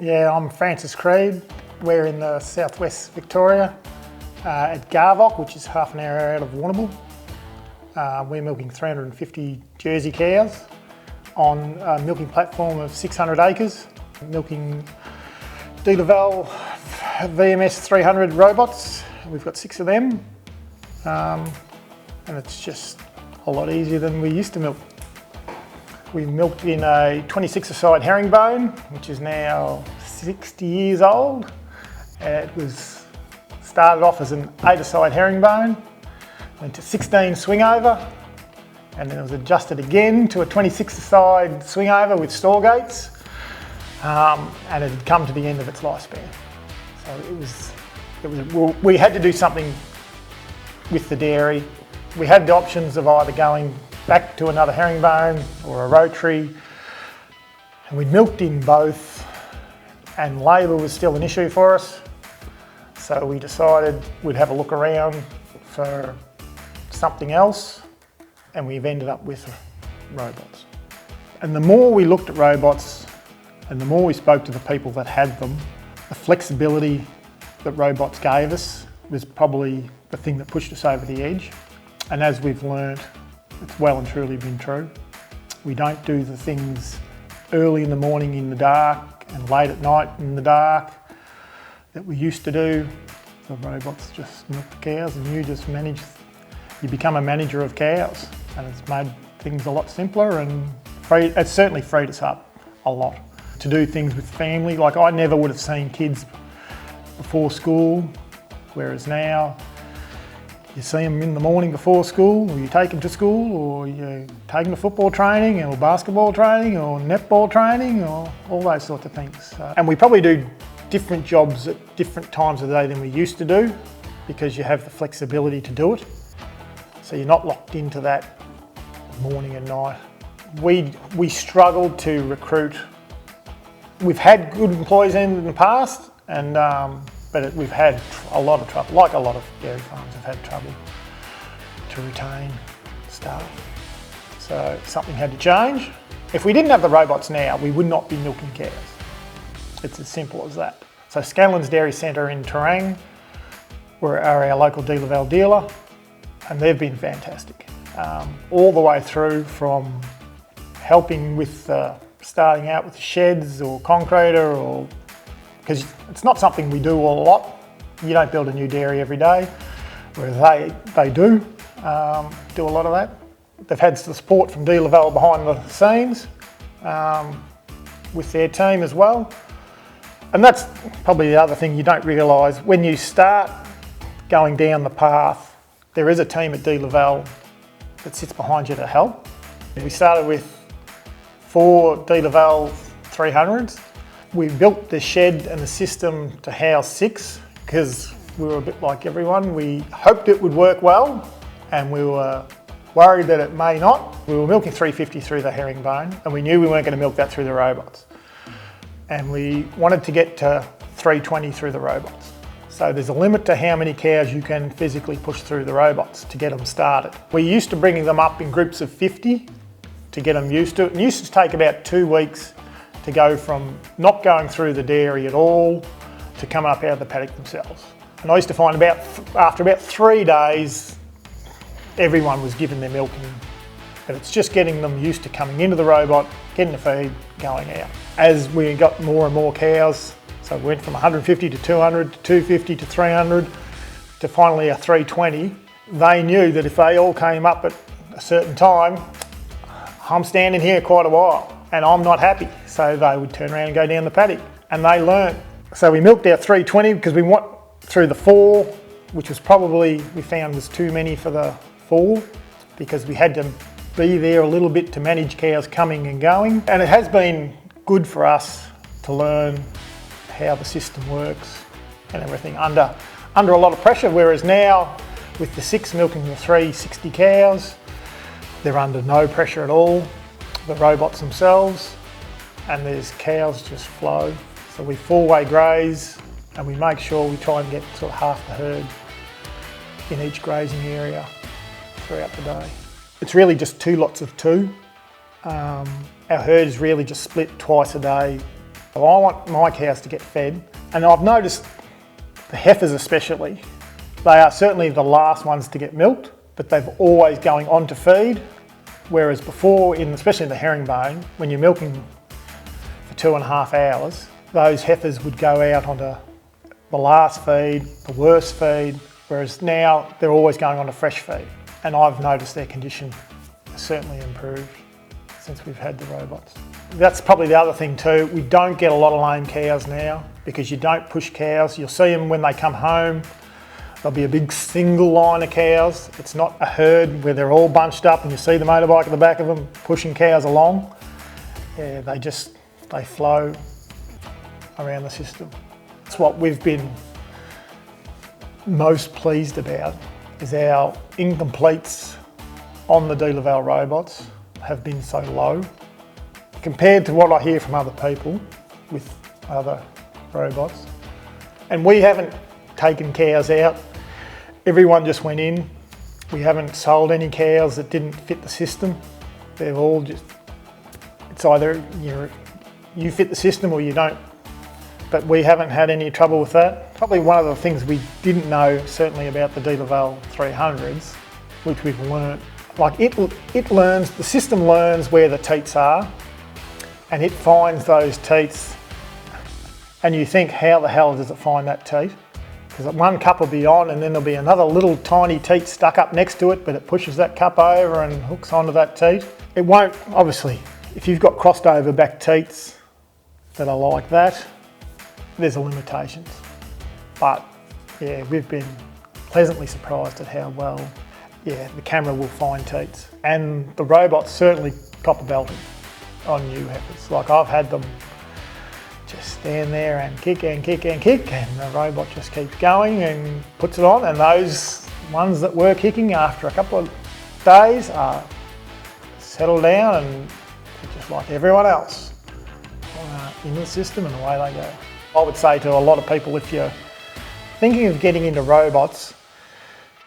Yeah, I'm Francis Creed. We're in the southwest Victoria at Garvock, which is half an hour out of Warrnambool. We're milking 350 Jersey cows on a milking platform of 600 acres, milking DeLaval VMS V300 robots. We've got 6 of them, and it's just a lot easier than we used to milk. We milked in a 26-a-side herringbone, which is now 60 years old. It was started off as an 8-a-side herringbone, went to 16 swing over, and then it was adjusted again to a 26-a-side swing over with store gates, and it had come to the end of its lifespan. So we had to do something with the dairy. We had the options of either going back to another herringbone or a rotary, and we milked in both, and labour was still an issue for us. So we decided we'd have a look around for something else, and we've ended up with robots. And the more we looked at robots and the more we spoke to the people that had them, the flexibility that robots gave us was probably the thing that pushed us over the edge. And as we've learnt, it's well and truly been true. We don't do the things early in the morning in the dark and late at night in the dark that we used to do. The robots just milk the cows and you become a manager of cows, and it's made things a lot simpler, and it's certainly freed us up a lot to do things with family. Like, I never would have seen kids before school, whereas now you see them in the morning before school, or you take them to school, or you take them to football training, or basketball training, or netball training, or all those sorts of things. And we probably do different jobs at different times of the day than we used to do, because you have the flexibility to do it. So you're not locked into that morning and night. We struggled to recruit. We've had good employees in the past, and but we've had a lot of trouble, like a lot of dairy farms have had trouble to retain staff. So something had to change. If we didn't have the robots now, we would not be milking cows. It's as simple as that. So Scanlon's Dairy Centre in Terang are our local DeLaval dealer, and they've been fantastic. All the way through from helping with starting out with sheds or concreter, or because it's not something we do a lot. You don't build a new dairy every day, whereas they do a lot of that. They've had the support from DeLaval behind the scenes with their team as well. And that's probably the other thing you don't realise. When you start going down the path, there is a team at DeLaval that sits behind you to help. We started with 4 DeLaval 300s. We built the shed and the system to house 6 because we were a bit like everyone. We hoped it would work well, and we were worried that it may not. We were milking 350 through the herringbone, and we knew we weren't going to milk that through the robots. And we wanted to get to 320 through the robots. So there's a limit to how many cows you can physically push through the robots to get them started. We're used to bringing them up in groups of 50 to get them used to it. It used to take about 2 weeks to go from not going through the dairy at all to come up out of the paddock themselves. And I used to find after about 3 days, everyone was given their milking. But it's just getting them used to coming into the robot, getting the feed, going out. As we got more and more cows, so we went from 150 to 200 to 250 to 300 to finally a 320, they knew that if they all came up at a certain time, I'm standing here quite a while and I'm not happy. So they would turn around and go down the paddock, and they learnt. So we milked our 320 because we went through the 4, which was probably, we found was too many for the 4, because we had to be there a little bit to manage cows coming and going. And it has been good for us to learn how the system works and everything under a lot of pressure, whereas now with the 6 milking the 360 cows, they're under no pressure at all, the robots themselves, and there's cows just flow. So we 4-way graze, and we make sure we try and get sort of half the herd in each grazing area throughout the day. It's really just 2 lots of 2. Our herd is really just split twice a day So I want my cows to get fed, and I've noticed the heifers especially, they are certainly the last ones to get milked, but they've always going on to feed, whereas before, especially in the herringbone, when you're milking for 2.5 hours, those heifers would go out onto the last feed, the worst feed, whereas now they're always going on to fresh feed. And I've noticed their condition has certainly improved since we've had the robots. That's probably the other thing too. We don't get a lot of lame cows now because you don't push cows. You'll see them when they come home. There'll be a big single line of cows. It's not a herd where they're all bunched up and you see the motorbike at the back of them pushing cows along. Yeah, they flow around the system. That's what we've been most pleased about, is our incompletes on the DeLaval robots have been so low compared to what I hear from other people with other robots. And we haven't taken cows out. Everyone just went in. We haven't sold any cows that didn't fit the system. They've all just, it's either you fit the system or you don't. But we haven't had any trouble with that. Probably one of the things we didn't know certainly about the DeLaval 300s, which we've learnt, like it learns, the system learns where the teats are, and it finds those teats, and you think, how the hell does it find that teat? Because one cup will be on and then there'll be another little tiny teat stuck up next to it, but it pushes that cup over and hooks onto that teat. It won't, obviously, if you've got crossed over back teats that are like that, there's limitations. But yeah, we've been pleasantly surprised at how well, the camera will find teats. And the robots certainly copper belting on new heifers. Like I've had them just stand there and kick and kick and kick, and the robot just keeps going and puts it on, and those ones that were kicking after a couple of days are settled down and just like everyone else in the system, and away they go. I would say to a lot of people, if you're thinking of getting into robots,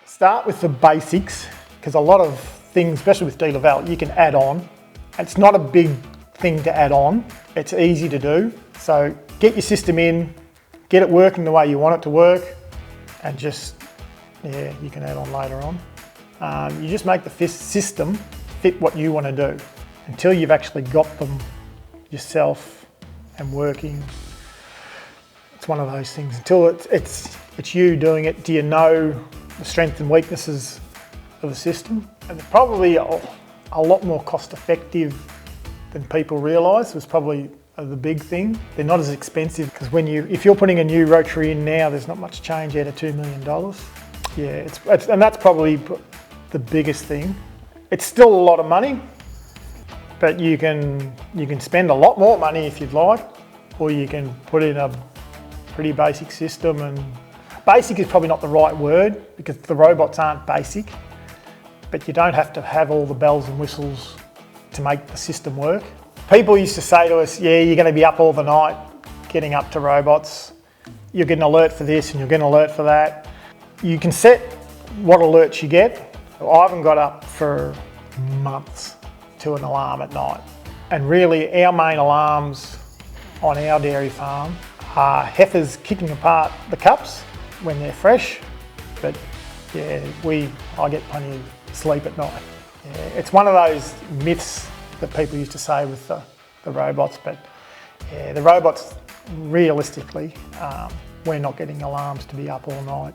start with the basics, because a lot of things, especially with DeLaval, you can add on. It's not a big thing to add on, it's easy to do. So get your system in, get it working the way you want it to work, and just, you can add on later on. You just make the system fit what you want to do. Until you've actually got them yourself and working, it's one of those things. Until it's you doing it, do you know the strengths and weaknesses of the system? And they're probably a lot more cost effective than people realise, was probably the big thing. They're not as expensive, because if you're putting a new rotary in now, there's not much change out of $2 million. Yeah, and that's probably the biggest thing. It's still a lot of money, but you can spend a lot more money if you'd like, or you can put in a pretty basic system. And basic is probably not the right word, because the robots aren't basic, but you don't have to have all the bells and whistles to make the system work. People used to say to us, yeah, you're going to be up all the night getting up to robots. You'll get an alert for this and you'll get an alert for that. You can set what alerts you get. I haven't got up for months to an alarm at night. And really our main alarms on our dairy farm are heifers kicking apart the cups when they're fresh. But yeah, I get plenty of sleep at night. Yeah, it's one of those myths that people used to say with the robots, but yeah, the robots, realistically, we're not getting alarms to be up all night.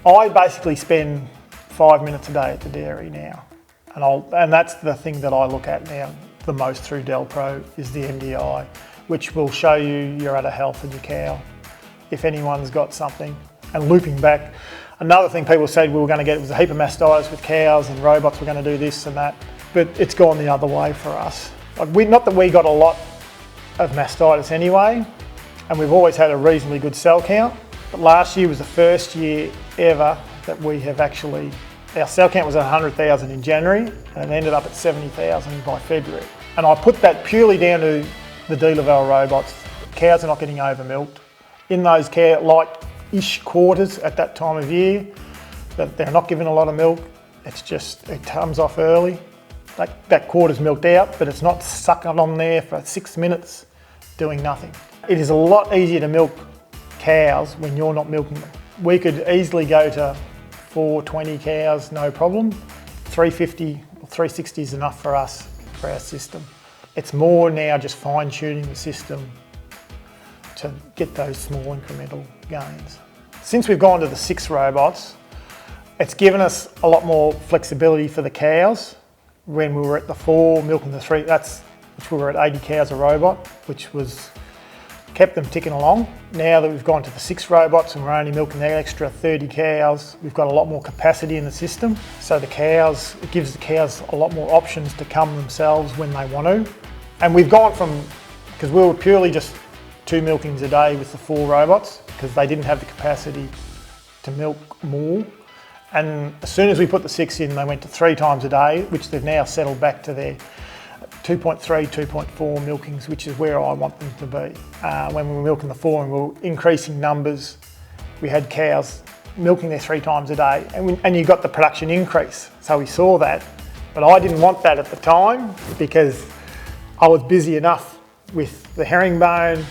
I basically spend 5 minutes a day at the dairy now, and that's the thing that I look at now the most through Delpro, is the MDI, which will show you your udder health of your cow, if anyone's got something. And looping back, another thing people said we were going to get was a heap of mastitis with cows, and robots were going to do this and that, but it's gone the other way for us. Not that we got a lot of mastitis anyway, and we've always had a reasonably good cell count, but last year was the first year ever that we have actually, our cell count was at 100,000 in January, and it ended up at 70,000 by February. And I put that purely down to the DeLaval robots. Cows are not getting over milked. In those light-ish quarters at that time of year, that they're not giving a lot of milk. It's just, it comes off early. That quarter's milked out, but it's not sucking on there for 6 minutes. doing nothing. It is a lot easier to milk cows when you're not milking them. We could easily go to 420 cows, no problem. 350 or 360 is enough for us, for our system. It's more now just fine tuning the system to get those small incremental gains. Since we've gone to the 6 robots, it's given us a lot more flexibility for the cows. When we were at the 4, milking the 3, which we were at 80 cows a robot, which was kept them ticking along. Now that we've gone to the 6 robots and we're only milking the extra 30 cows, we've got a lot more capacity in the system. So it gives the cows a lot more options to come themselves when they want to. And we've gone from, because we were purely just 2 milkings a day with the 4 robots, because they didn't have the capacity to milk more. And as soon as we put the 6 in, they went to 3 times a day, which they've now settled back to their 2.3, 2.4 milkings, which is where I want them to be. When we were milking the 4 and we were increasing numbers, we had cows milking there 3 times a day, and you got the production increase. So we saw that, but I didn't want that at the time because I was busy enough with the herringbone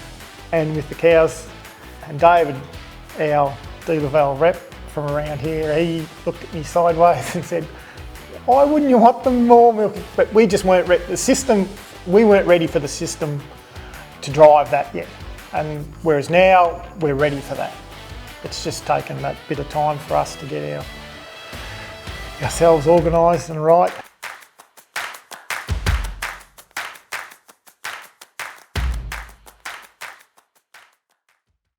and with the cows. And David, our DeLaval rep from around here, he looked at me sideways and said, why wouldn't you want them more milking? But we just weren't ready. We weren't ready for the system to drive that yet. And whereas now we're ready for that. It's just taken that bit of time for us to get ourselves organised and right.